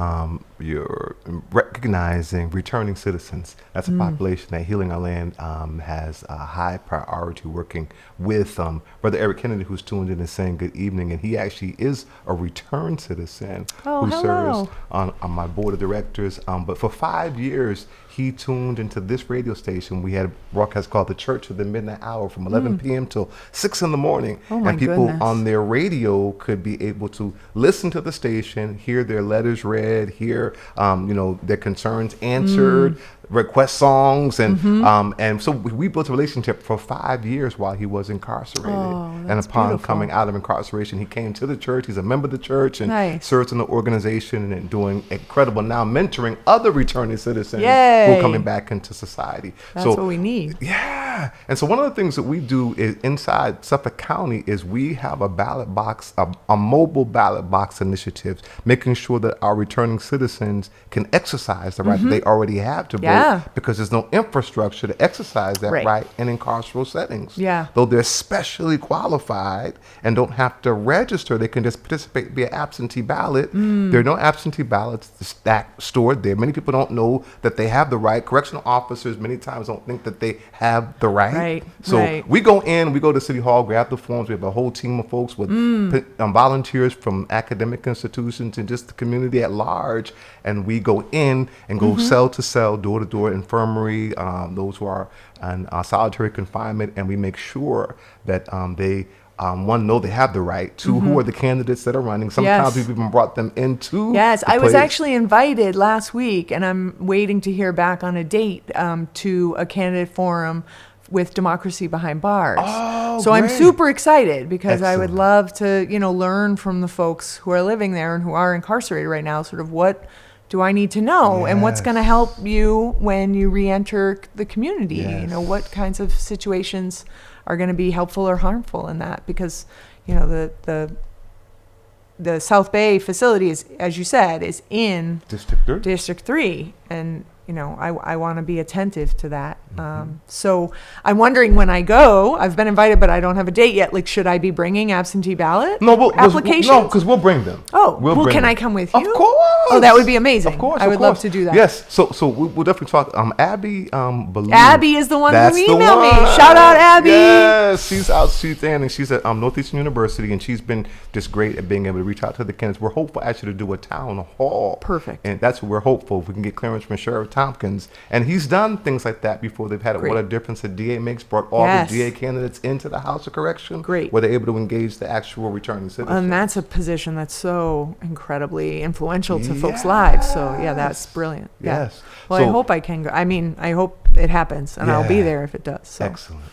Speaker 3: recognizing returning citizens. That's a population that Healing Our Land has a high priority working with. Brother Eric Kennedy, who's tuned in and saying good evening, and he actually is a return citizen who serves on my board of directors. But for 5 years, he tuned into this radio station. We had a broadcast called The Church of the Midnight Hour from 11 p.m. till 6 in the morning.
Speaker 4: My
Speaker 3: and people
Speaker 4: goodness.
Speaker 3: on their radio could be able to listen to the station, hear their letters read, hear their concerns answered, request songs, and so we built a relationship for 5 years while he was incarcerated. And upon
Speaker 4: beautiful.
Speaker 3: coming out of incarceration, he came to the church. He's a member of the church and
Speaker 4: Nice.
Speaker 3: serves in the organization and doing incredible, now mentoring other returning citizens who
Speaker 4: Yay.
Speaker 3: are coming back into society.
Speaker 4: That's what we need.
Speaker 3: Yeah. And so one of the things that we do is inside Suffolk County is we have a ballot box, a mobile ballot box initiative, making sure that our returning citizens can exercise the right that they already have to vote, because there's no infrastructure to exercise that right in incarceral settings.
Speaker 4: Yeah.
Speaker 3: Though they're specially qualified and don't have to register, they can just participate via absentee ballot. There are no absentee ballots stored there. Many people don't know that they have the right. Correctional officers many times don't think that they have the right. So we go to City Hall, grab the forms. We have a whole team of folks with volunteers from academic institutions and just the community at large. And we go in and go cell to cell, door to door, infirmary, those who are on solitary confinement. And we make sure that they one, know they have the right. Two, who are the candidates that are running. Sometimes we've even brought them into
Speaker 4: I was actually invited last week, and I'm waiting to hear back on a date to a candidate forum with Democracy Behind Bars. So I'm super excited because I would love to, learn from the folks who are living there and who are incarcerated right now, sort of what do I need to know and what's going to help you when you re-enter the community? What kinds of situations are going to be helpful or harmful in that? Because, the South Bay facility is, as you said, is in District 3. And, I want to be attentive to that. So I'm wondering when I go, I've been invited, but I don't have a date yet. Like, should I be bringing absentee ballot applications?
Speaker 3: No, because we'll bring them.
Speaker 4: Can I come with you?
Speaker 3: Of course.
Speaker 4: Oh, that would be amazing.
Speaker 3: Of course.
Speaker 4: I would love to do that.
Speaker 3: Yes. So we'll definitely talk. Abby Ballou.
Speaker 4: Abby is the one who emailed me. Shout out, Abby.
Speaker 3: Yes, she's and she's at Northeastern University, and she's been just great at being able to reach out to the candidates. We're hopeful actually to do a town hall.
Speaker 4: Perfect.
Speaker 3: And that's what we're hopeful. If we can get clearance from Sheriff Tompkins, and he's done things like that before. They've had what a difference the DA makes. Brought all the DA candidates into the House of Correction. Great. Where they're able to engage the actual returning citizens.
Speaker 4: And that's a position that's so incredibly influential to folks' lives. So that's brilliant.
Speaker 3: Yes.
Speaker 4: Well, I hope I can go. I mean, I hope it happens, and I'll be
Speaker 3: Yeah.
Speaker 4: there if it does. So.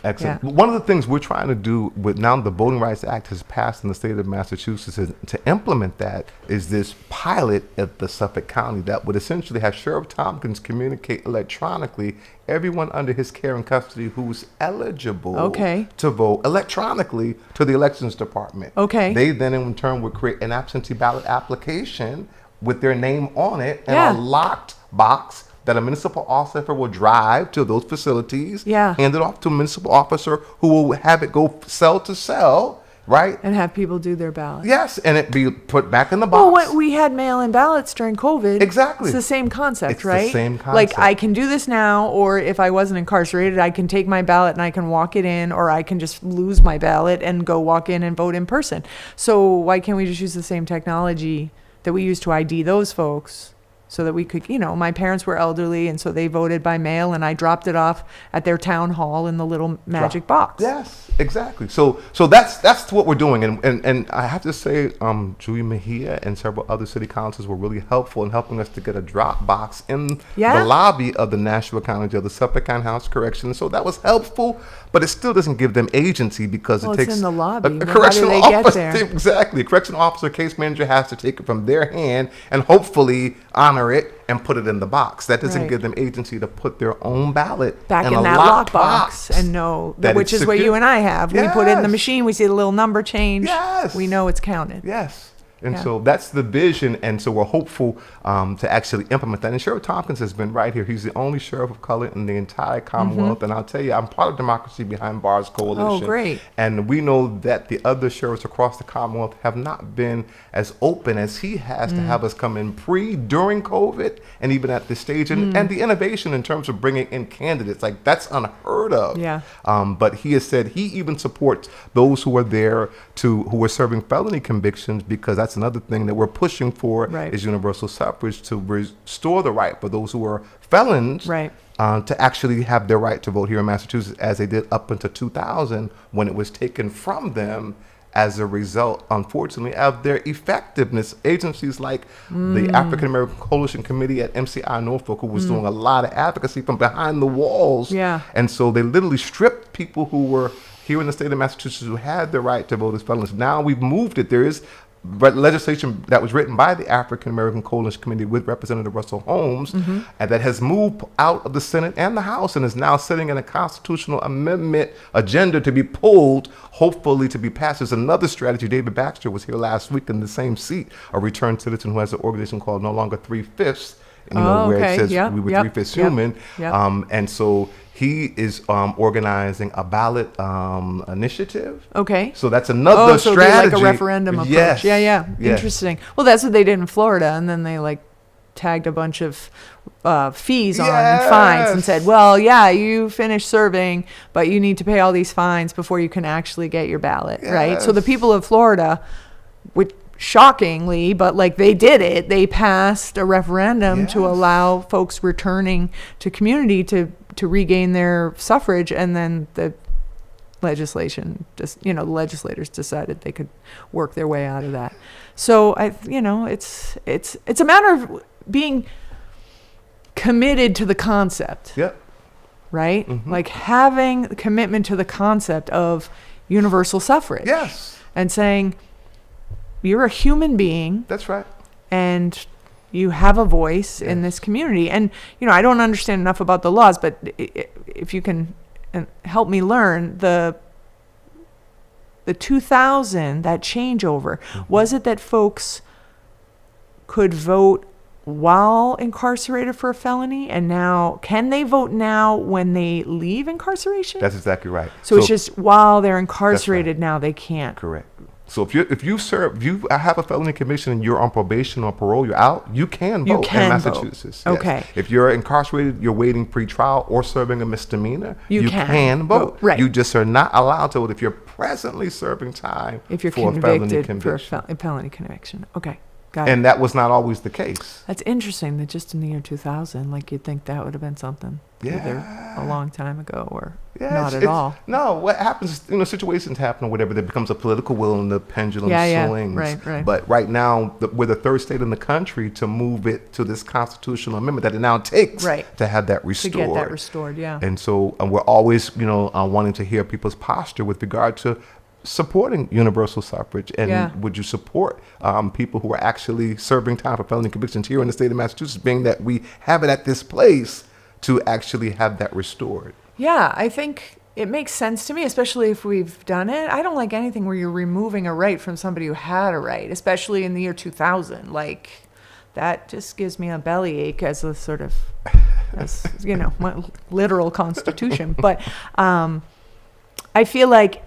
Speaker 3: Excellent.
Speaker 4: Yeah.
Speaker 3: One of the things we're trying to do with now the Voting Rights Act has passed in the state of Massachusetts is to implement that is this pilot at the Suffolk County that would essentially have Sheriff Tompkins communicate electronically everyone under his care and custody who's eligible
Speaker 4: Okay.
Speaker 3: to vote electronically to the elections department.
Speaker 4: Okay.
Speaker 3: They then in turn would create an absentee ballot application with their name on it and
Speaker 4: Yeah.
Speaker 3: a locked box that a municipal officer will drive to those facilities,
Speaker 4: Yeah.
Speaker 3: hand it off to a municipal officer who will have it go cell to cell, right?
Speaker 4: And have people do their ballot.
Speaker 3: Yes, and it be put back in the
Speaker 4: Well,
Speaker 3: box.
Speaker 4: when we had mail-in ballots during COVID.
Speaker 3: Exactly.
Speaker 4: It's the same concept,
Speaker 3: It's the
Speaker 4: right?
Speaker 3: same
Speaker 4: Like,
Speaker 3: concept.
Speaker 4: I can do this now, or if I wasn't incarcerated, I can take my ballot and I can walk it in, or I can just lose my ballot and go walk in and vote in person. So why can't we just use the same technology that we use to ID those folks? So that we could, my parents were elderly, and so they voted by mail, and I dropped it off at their town hall in the little magic box.
Speaker 3: Yes, exactly. So that's what we're doing, and I have to say, Julie Mejia and several other city councils were really helpful in helping us to get a drop box in
Speaker 4: Yeah.
Speaker 3: the lobby of the Nashua County Jail, the Suffolk County House of Correction. So that was helpful, but it still doesn't give them agency because
Speaker 4: Well,
Speaker 3: it
Speaker 4: it's
Speaker 3: takes
Speaker 4: in the lobby.
Speaker 3: a
Speaker 4: How do
Speaker 3: correctional
Speaker 4: they get
Speaker 3: officer.
Speaker 4: there?
Speaker 3: Exactly, a correctional officer, case manager has to take it from their hand and hopefully honor it and put it in the box. That doesn't
Speaker 4: Right.
Speaker 3: give them agency to put their own ballot
Speaker 4: Back
Speaker 3: in
Speaker 4: in
Speaker 3: a
Speaker 4: that
Speaker 3: locked
Speaker 4: lockbox and know
Speaker 3: that
Speaker 4: which
Speaker 3: it's
Speaker 4: is what
Speaker 3: secure.
Speaker 4: you and I have. We put it in the
Speaker 3: Yes.
Speaker 4: machine, we see the little number change.
Speaker 3: Yes.
Speaker 4: We know it's counted.
Speaker 3: Yes. And
Speaker 4: Yeah.
Speaker 3: so that's the vision. And so we're hopeful to actually implement that. And Sheriff Tompkins has been right here. He's the only sheriff of color in the entire Commonwealth. And I'll tell you, I'm part of Democracy Behind Bars Coalition.
Speaker 4: Oh, great.
Speaker 3: And we know that the other sheriffs across the Commonwealth have not been as open as he has to have us come in during COVID, and even at this stage. And the innovation in terms of bringing in candidates, like that's unheard of.
Speaker 4: Yeah.
Speaker 3: But he has said he even supports those who are there who are serving felony convictions, because that's another thing that we're pushing for
Speaker 4: Right.
Speaker 3: is universal suffrage to restore the right for those who are felons
Speaker 4: Right.
Speaker 3: to actually have their right to vote here in Massachusetts, as they did up until 2000 when it was taken from them as a result, unfortunately, of their effectiveness. Agencies like the African American Coalition Committee at MCI Norfolk, who was doing a lot of advocacy from behind the walls.
Speaker 4: Yeah.
Speaker 3: And so they literally stripped people who were here in the state of Massachusetts who had the right to vote as felons. Now we've moved it. There is legislation that was written by the African American Coalition Committee with Representative Russell Holmes, and that has moved out of the Senate and the House and is now sitting in a constitutional amendment agenda to be pulled, hopefully to be passed. There's another strategy. David Baxter was here last week in the same seat, a returned citizen who has an organization called No Longer 3/5, where
Speaker 4: okay.
Speaker 3: it says
Speaker 4: Yep.
Speaker 3: we were
Speaker 4: Yep.
Speaker 3: 3/5
Speaker 4: Yep.
Speaker 3: human.
Speaker 4: Yep.
Speaker 3: And so he is organizing a ballot initiative.
Speaker 4: Okay.
Speaker 3: So that's another
Speaker 4: so
Speaker 3: strategy.
Speaker 4: it'd be like a referendum approach.
Speaker 3: Yes.
Speaker 4: Yeah, yeah.
Speaker 3: Yes.
Speaker 4: Interesting. Well, that's what they did in Florida, and then they tagged a bunch of fees on and fines and
Speaker 3: Yes.
Speaker 4: said, well, yeah, you finished serving, but you need to pay all these fines before you can actually get your ballot, right? So the
Speaker 3: Yes.
Speaker 4: people of Florida, which shockingly, but they did it, they passed a referendum to
Speaker 3: Yes.
Speaker 4: allow folks returning to community to regain their suffrage, and then the legislation just the legislators decided they could work their way out of that. So it's a matter of being committed to the concept,
Speaker 3: Yep.
Speaker 4: right?
Speaker 3: Mhm.
Speaker 4: Like having the commitment to the concept of universal suffrage.
Speaker 3: Yes.
Speaker 4: And saying you're a human being
Speaker 3: That's right.
Speaker 4: and you have a voice in this community. And I don't understand enough about the laws, but if you can help me learn the 2000, that changeover, was it that folks could vote while incarcerated for a felony, and now can they vote now when they leave incarceration?
Speaker 3: That's exactly right.
Speaker 4: So it's just while they're incarcerated now they can't.
Speaker 3: Correct. So if you have a felony conviction and you're on probation or parole, you're out, you can vote in Massachusetts. Yes.
Speaker 4: Okay.
Speaker 3: If you're incarcerated, you're waiting pre-trial or serving a misdemeanor,
Speaker 4: You
Speaker 3: you
Speaker 4: can
Speaker 3: can vote.
Speaker 4: vote. Right.
Speaker 3: You just are not allowed to vote if you're presently serving time
Speaker 4: If you're
Speaker 3: for a felony
Speaker 4: convicted for
Speaker 3: conviction.
Speaker 4: a felony conviction. Okay. Got it.
Speaker 3: And that was not always the case.
Speaker 4: That's interesting that just in the year 2000, like you'd think that would have been something either a long time ago or not at all.
Speaker 3: No, what happens, situations happen or whatever, there becomes a political will and the pendulum swings.
Speaker 4: Right.
Speaker 3: But right now, we're the third state in the country to move it to this constitutional amendment that it now takes to have that restored.
Speaker 4: To get that restored, yeah.
Speaker 3: And so we're always, wanting to hear people's posture with regard to supporting universal suffrage, and would you support people who are actually serving time for felony convictions here in the state of Massachusetts, being that we have it at this place to actually have that restored?
Speaker 4: Yeah, I think it makes sense to me, especially if we've done it. I don't like anything where you're removing a right from somebody who had a right, especially in the year 2000. Like, that just gives me a bellyache as a sort of, my literal constitution. But I feel like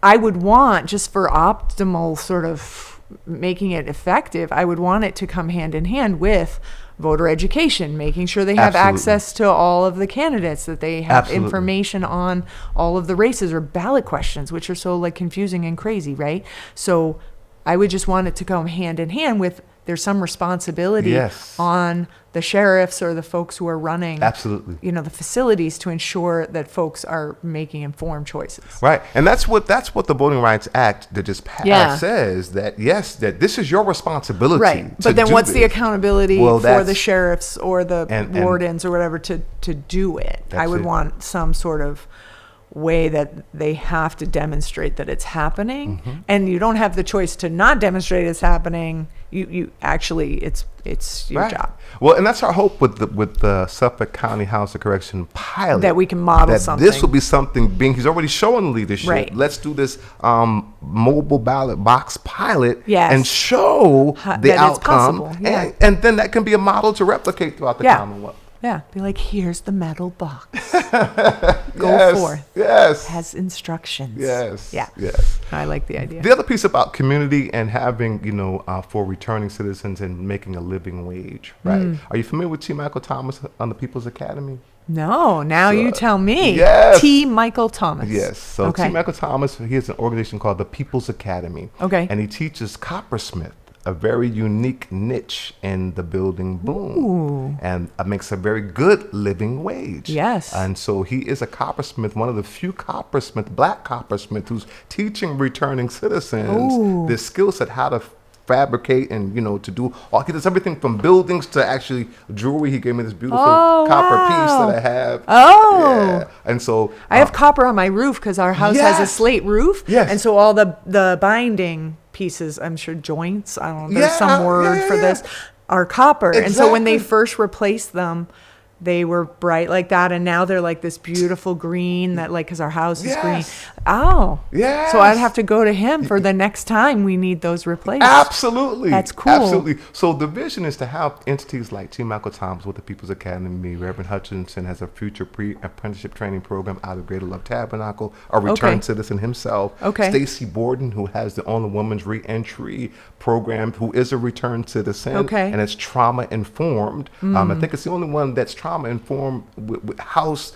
Speaker 4: I would want, just for optimal sort of making it effective, I would want it to come hand in hand with voter education, making sure they have access to all of the candidates, that they have information on all of the races or ballot questions, which are so like confusing and crazy, right? So I would just want it to come hand in hand with, there's some responsibility on the sheriffs or the folks who are running the facilities to ensure that folks are making informed choices.
Speaker 3: Right. And that's what the Voting Rights Act that just passed says, that yes, that this is your responsibility.
Speaker 4: Right. But then what's the accountability for the sheriffs or the wardens or whatever to do it? I would want some sort of way that they have to demonstrate that it's happening, and you don't have the choice to not demonstrate it's happening. You actually, it's your job.
Speaker 3: Well, and that's our hope with the Suffolk County House of Correction pilot,
Speaker 4: that we can model something.
Speaker 3: This will be something. He's already showing leadership.
Speaker 4: Right.
Speaker 3: Let's do this mobile ballot box pilot and show the outcome, and then that can be a model to replicate throughout the Commonwealth.
Speaker 4: Yeah, be like, here's the metal box. Go forth.
Speaker 3: Yes.
Speaker 4: Has instructions.
Speaker 3: Yes.
Speaker 4: Yeah.
Speaker 3: Yes.
Speaker 4: I like the idea.
Speaker 3: The other piece about community and having, for returning citizens and making a living wage, right? Are you familiar with T. Michael Thomas on the People's Academy?
Speaker 4: No. Now you tell me.
Speaker 3: Yes.
Speaker 4: T. Michael Thomas.
Speaker 3: Yes. So T. Michael Thomas, he has an organization called the People's Academy.
Speaker 4: Okay.
Speaker 3: And he teaches coppersmith, a very unique niche in the building boom.
Speaker 4: Ooh.
Speaker 3: And makes a very good living wage.
Speaker 4: Yes.
Speaker 3: And so he is a coppersmith, one of the few black coppersmith, who's teaching returning citizens this skill set, how to fabricate and, to do he does everything from buildings to actually jewelry. He gave me this beautiful copper piece that I have. Yeah. And so
Speaker 4: I have copper on my roof because our house has a slate roof.
Speaker 3: Yes.
Speaker 4: And so all the binding pieces, I'm sure joints, I don't know, there's some word for this, are copper.
Speaker 3: Exactly.
Speaker 4: And so when they first replaced them, they were bright like that, and now they're like this beautiful green that, like, because our house is green. Oh. Yeah. So I'd have to go to him for the next time we need those replaced.
Speaker 3: Absolutely.
Speaker 4: That's cool.
Speaker 3: Absolutely. So the vision is to have entities like T. Michael Thomas with the People's Academy. Reverend Hutchinson has a future pre-apprenticeship training program out of Greater Love Tabernacle, a return citizen himself.
Speaker 4: Okay.
Speaker 3: Stacy Borden, who has the Only Woman's Reentry program, who is a return citizen.
Speaker 4: Okay.
Speaker 3: And it's trauma informed. I think it's the only one that's trauma informed with house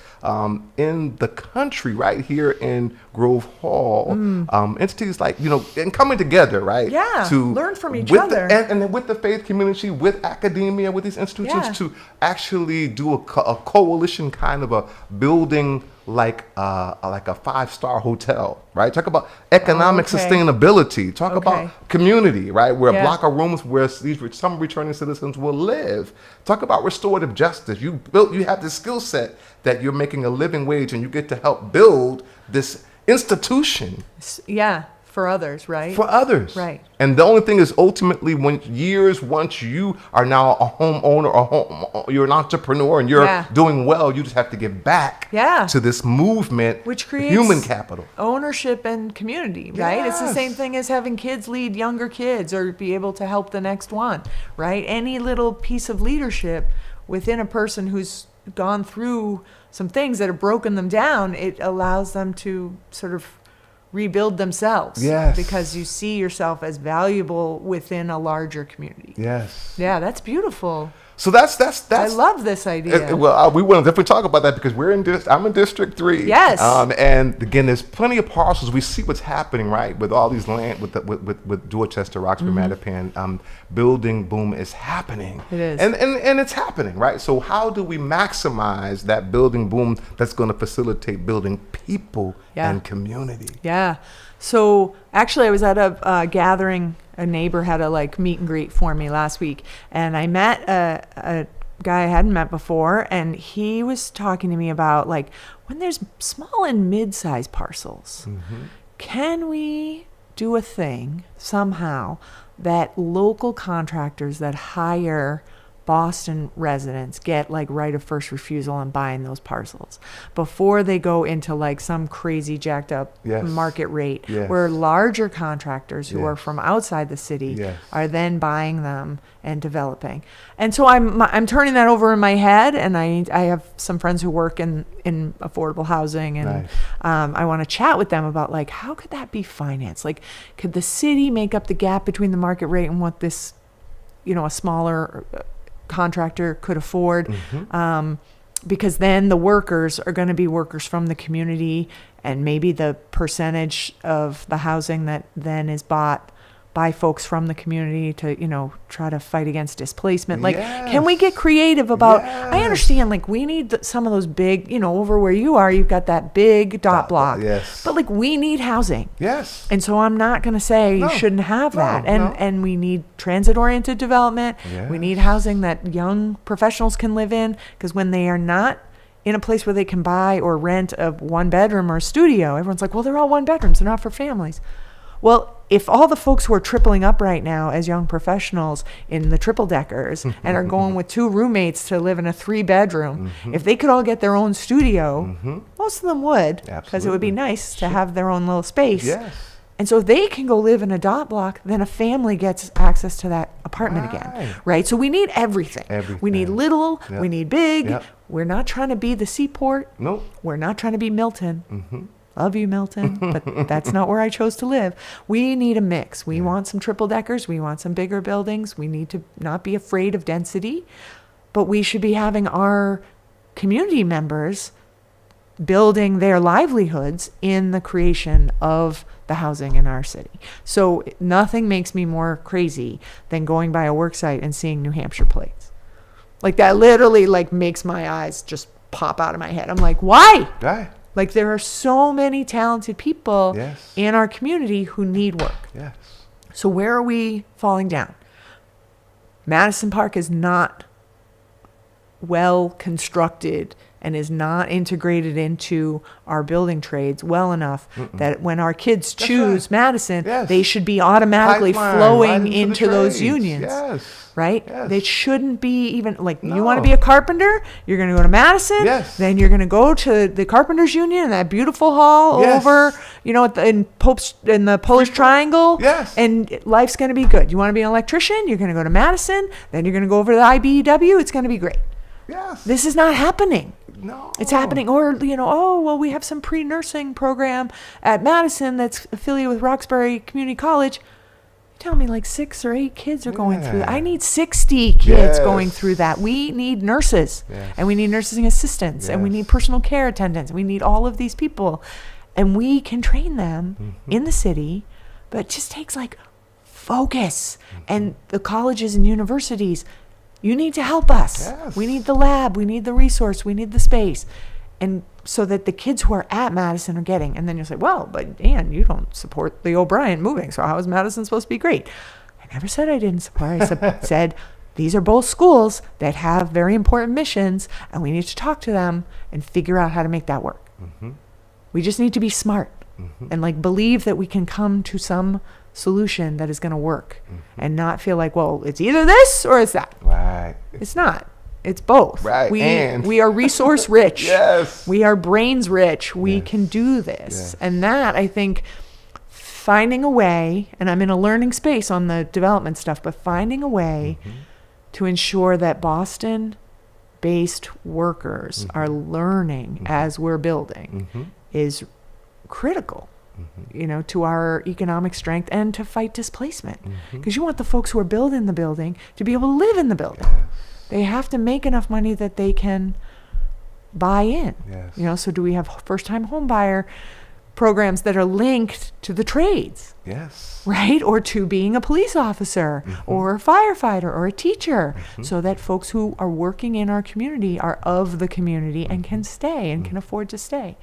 Speaker 3: in the country, right here in Grove Hall. Entities like, and coming together, right?
Speaker 4: Yeah,
Speaker 3: to
Speaker 4: learn from each
Speaker 3: with
Speaker 4: other.
Speaker 3: And then with the faith community, with academia, with these institutions, to actually do a coalition kind of a building like a 5-star hotel, right? Talk about economic sustainability. Talk about community, right? Where a block of rooms where some returning citizens will live. Talk about restorative justice. You have this skill set that you're making a living wage, and you get to help build this institution.
Speaker 4: Yeah. For others, right?
Speaker 3: For others.
Speaker 4: Right.
Speaker 3: And the only thing is, ultimately, once you are now a homeowner, you're an entrepreneur and you're doing well, you just have to give back to this movement,
Speaker 4: which creates
Speaker 3: human capital.
Speaker 4: Ownership and community, right?
Speaker 3: Yes.
Speaker 4: It's the same thing as having kids lead younger kids or be able to help the next one, right? Any little piece of leadership within a person who's gone through some things that have broken them down, it allows them to sort of rebuild themselves.
Speaker 3: Yes.
Speaker 4: Because you see yourself as valuable within a larger community.
Speaker 3: Yes.
Speaker 4: Yeah, that's beautiful.
Speaker 3: So that's
Speaker 4: I love this idea.
Speaker 3: we want to definitely talk about that because I'm in District 3.
Speaker 4: Yes.
Speaker 3: And again, there's plenty of parcels. We see what's happening, right, with all these land with Dorchester, Roxbury, Mattapan. Building boom is happening.
Speaker 4: It is.
Speaker 3: And it's happening, right? So how do we maximize that building boom that's going to facilitate building people and community?
Speaker 4: Yeah. So actually, I was at a gathering. A neighbor had a meet and greet for me last week, and I met a guy I hadn't met before, and he was talking to me about when there's small and mid-sized parcels, can we do a thing somehow that local contractors that hire Boston residents get right of first refusal on buying those parcels before they go into some crazy jacked up market rate, where larger contractors who are from outside the city are then buying them and developing. And so I'm turning that over in my head, and I have some friends who work in affordable housing, and I want to chat with them about how could that be financed? Could the city make up the gap between the market rate and what this a smaller contractor could afford, because then the workers are going to be workers from the community, and maybe the percentage of the housing that then is bought by folks from the community to try to fight against displacement. Can we get creative about I understand we need some of those big over where you are, you've got that big dot block, but we need housing, and so I'm not going to say you shouldn't have that, and we need transit oriented development, we need housing that young professionals can live in, because when they are not in a place where they can buy or rent a 1-bedroom or a studio, everyone's well, they're all 1-bedrooms, they're not for families. Well, if all the folks who are tripling up right now as young professionals in the triple deckers and are going with 2 roommates to live in a 3-bedroom, if they could all get their own studio, most of them would, because it would be nice to have their own little space. And so if they can go live in a dot block, then a family gets access to that apartment again, right? So we need everything. We need little, we need big. We're not trying to be the Seaport.
Speaker 3: Nope.
Speaker 4: We're not trying to be Milton. Love you, Milton, but that's not where I chose to live. We need a mix. We want some triple deckers. We want some bigger buildings. We need to not be afraid of density, but we should be having our community members building their livelihoods in the creation of the housing in our city. So nothing makes me more crazy than going by a work site and seeing New Hampshire plates. That literally makes my eyes just pop out of my head. I'm why? There are so many talented people in our community who need work. So where are we falling down? Madison Park is not well constructed and is not integrated into our building trades well enough that when our kids choose Madison, they should be automatically flowing into those unions. Right? They shouldn't be even you want to be a carpenter, you're going to go to Madison, then you're going to go to the Carpenters Union in that beautiful hall over, in the Polish Triangle, and life's going to be good. You want to be an electrician, you're going to go to Madison, then you're going to go over to the IBEW, it's going to be great. This is not happening.
Speaker 3: No.
Speaker 4: It's happening. Or, we have some pre-nursing program at Madison that's affiliated with Roxbury Community College. Tell me 6 or 8 kids are going through that. I need 60 kids going through that. We need nurses, and we need nursing assistants, and we need personal care attendants. We need all of these people, and we can train them in the city, but it just takes focus. And the colleges and universities, you need to help us. We need the lab, we need the resource, we need the space. And so that the kids who are at Madison are getting, and then you'll say, well, but Ann, you don't support the O'Brien moving, so how is Madison supposed to be great? I never said I didn't support. I said these are both schools that have very important missions, and we need to talk to them and figure out how to make that work. We just need to be smart and believe that we can come to some solution that is going to work and not feel well, it's either this or it's that. It's not. It's both. We are resource rich. We are brains rich. We can do this. And that, I think, finding a way, and I'm in a learning space on the development stuff, but finding a way to ensure that Boston-based workers are learning as we're building is critical. To our economic strength and to fight displacement. Because you want the folks who are building the building to be able to live in the building. They have to make enough money that they can buy in.
Speaker 3: Yes.
Speaker 4: You know, so do we have first-time home buyer programs that are linked to the trades,
Speaker 3: Yes.
Speaker 4: right? Or to being a police officer or a firefighter or a teacher, so that folks who are working in our community are of the community and can stay and can afford to stay.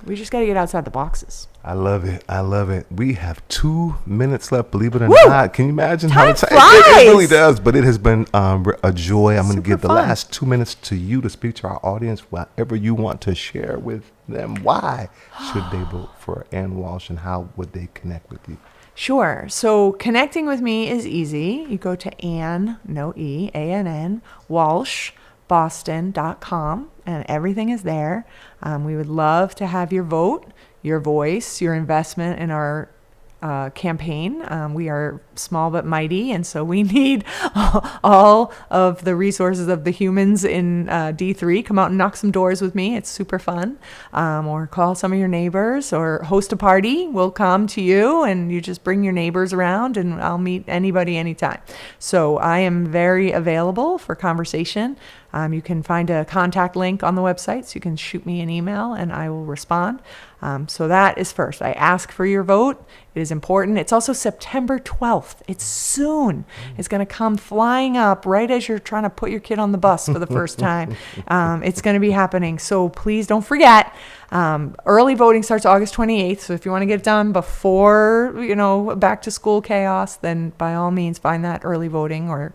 Speaker 4: We just got to get outside the boxes.
Speaker 3: I love it. I love it. We have 2 minutes left, believe it or
Speaker 4: Woo!
Speaker 3: not. Can you imagine
Speaker 4: Time
Speaker 3: how the
Speaker 4: flies!
Speaker 3: It really does, but it has been a joy. I'm going to
Speaker 4: Super
Speaker 3: give the
Speaker 4: fun.
Speaker 3: last 2 minutes to you to speak to our audience, whatever you want to share with them. Why should they vote for Ann Walsh, and how would they connect with you?
Speaker 4: Sure. So connecting with me is easy. You go to Ann, no E, A-N-N, Walsh, Boston.com, and everything is there. We would love to have your vote, your voice, your investment in our campaign. We are small but mighty, and so we need all of the resources of the humans in D3. Come out and knock some doors with me. It's super fun. Or call some of your neighbors, or host a party. We'll come to you, and you just bring your neighbors around, and I'll meet anybody anytime. So I am very available for conversation. You can find a contact link on the website, so you can shoot me an email and I will respond. So that is first. I ask for your vote. It is important. It's also September 12th. It's soon. It's going to come flying up right as you're trying to put your kid on the bus for the first time. It's going to be happening. So please don't forget. Early voting starts August 28th. So if you want to get it done before, back to school chaos, then by all means find that early voting or